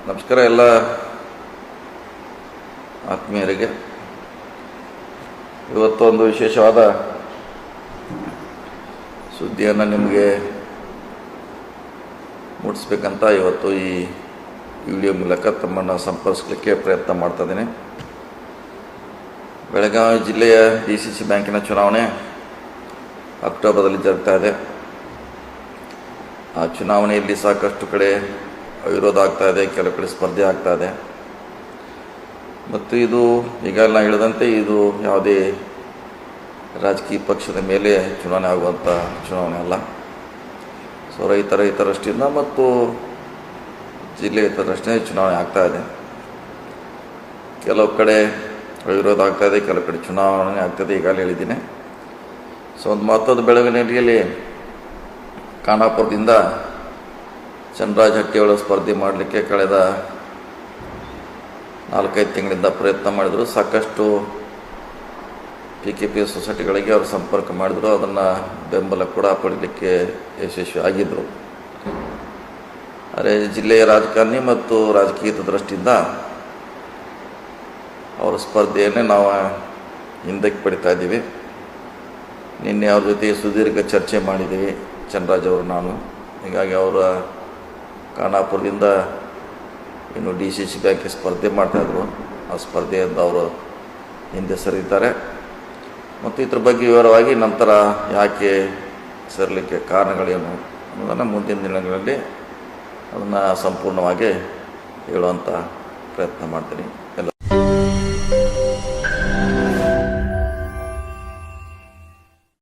ನಮಸ್ಕಾರ ಎಲ್ಲ ಆತ್ಮೀಯರಿಗೆ. ಇವತ್ತೊಂದು ವಿಶೇಷವಾದ ಸುದ್ದಿಯನ್ನು ನಿಮಗೆ ಮುಟ್ಟಿಸ್ಬೇಕಂತ ಇವತ್ತು ಈ ವಿಡಿಯೋ ಮೂಲಕ ತಮ್ಮನ್ನು ಸಂಪರ್ಕಿಸಲಿಕ್ಕೆ ಪ್ರಯತ್ನ ಮಾಡ್ತಾ ಇದ್ದೀನಿ. ಬೆಳಗಾವಿ ಜಿಲ್ಲೆಯ DCC ಬ್ಯಾಂಕಿನ ಚುನಾವಣೆ ಅಕ್ಟೋಬರ್ದಲ್ಲಿ ಜರುಗ್ತಾ ಇದೆ. ಆ ಚುನಾವಣೆಯಲ್ಲಿ ಸಾಕಷ್ಟು ಕಡೆ ವಿರೋಧ ಆಗ್ತಾ ಇದೆ, ಕೆಲವು ಕಡೆ ಸ್ಪರ್ಧೆ ಆಗ್ತಾ ಇದೆ. ಮತ್ತು ಇದು ಈಗ ನಾನು ಹೇಳಿದಂತೆ ಇದು ಯಾವುದೇ ರಾಜಕೀಯ ಪಕ್ಷದ ಮೇಲೆ ಚುನಾವಣೆ ಆಗುವಂಥ ಚುನಾವಣೆ ಅಲ್ಲ. ಸೊ ರೈತರ ಹಿತದೃಷ್ಟಿಯಿಂದ ಮತ್ತು ಜಿಲ್ಲೆ ಹಿತದೃಷ್ಟಿಯಿಂದ ಚುನಾವಣೆ ಆಗ್ತಾ ಇದೆ. ಕೆಲವು ಕಡೆ ವಿರೋಧ ಆಗ್ತಾ ಇದೆ, ಕೆಲವು ಕಡೆ ಚುನಾವಣೆ ಆಗ್ತಾಯಿದೆ, ಈಗಾಗಲೇ ಹೇಳಿದ್ದೀನಿ. ಸೊ ಒಂದು ಮಹತ್ವದ ಬೆಳವಣಿಗೆಯಲ್ಲಿ ಖಾನಾಪುರದಿಂದ ಚನ್ನರಾಜ ಹಟ್ಟಿಯೊಳ ಸ್ಪರ್ಧೆ ಮಾಡಲಿಕ್ಕೆ ಕಳೆದ 4-5 ತಿಂಗಳಿಂದ ಪ್ರಯತ್ನ ಮಾಡಿದರು. ಸಾಕಷ್ಟು PKP ಸೊಸೈಟಿಗಳಿಗೆ ಅವರು ಸಂಪರ್ಕ ಮಾಡಿದರು, ಅದನ್ನು ಬೆಂಬಲ ಕೂಡ ಪಡೀಲಿಕ್ಕೆ ಯಶಸ್ವಿ ಆಗಿದ್ದರು. ಆದರೆ ಜಿಲ್ಲೆಯ ರಾಜಕಾರಣಿ ಮತ್ತು ರಾಜಕೀಯದ ದೃಷ್ಟಿಯಿಂದ ಅವರ ಸ್ಪರ್ಧೆಯನ್ನೇ ನಾವು ಹಿಂದಕ್ಕೆ ಪಡಿತಾ ಇದ್ದೀವಿ. ನಿನ್ನೆ ಅವ್ರ ಜೊತೆ ಸುದೀರ್ಘ ಚರ್ಚೆ ಮಾಡಿದ್ದೀವಿ, ಚನ್ನರಾಜ್ ಅವರು ನಾನು. ಹೀಗಾಗಿ ಅವರ ಖಾನಾಪುರದಿಂದ ಇನ್ನು DCC ಬ್ಯಾಂಕಿಗೆ ಸ್ಪರ್ಧೆ ಮಾಡ್ತಾಯಿದ್ರು. ಆ ಸ್ಪರ್ಧೆಯಿಂದ ಅವರು ಹಿಂದೆ ಸರಿತಾರೆ ಮತ್ತು ಇದ್ರ ಬಗ್ಗೆ ವಿವರವಾಗಿ ನಂತರ ಯಾಕೆ ಸರಿಲಿಕ್ಕೆ ಕಾರಣಗಳೇನು ಅನ್ನೋದನ್ನು ಮುಂದಿನ ದಿನಗಳಲ್ಲಿ ಅದನ್ನು ಸಂಪೂರ್ಣವಾಗಿ ಹೇಳುವಂಥ ಪ್ರಯತ್ನ ಮಾಡ್ತೀನಿ.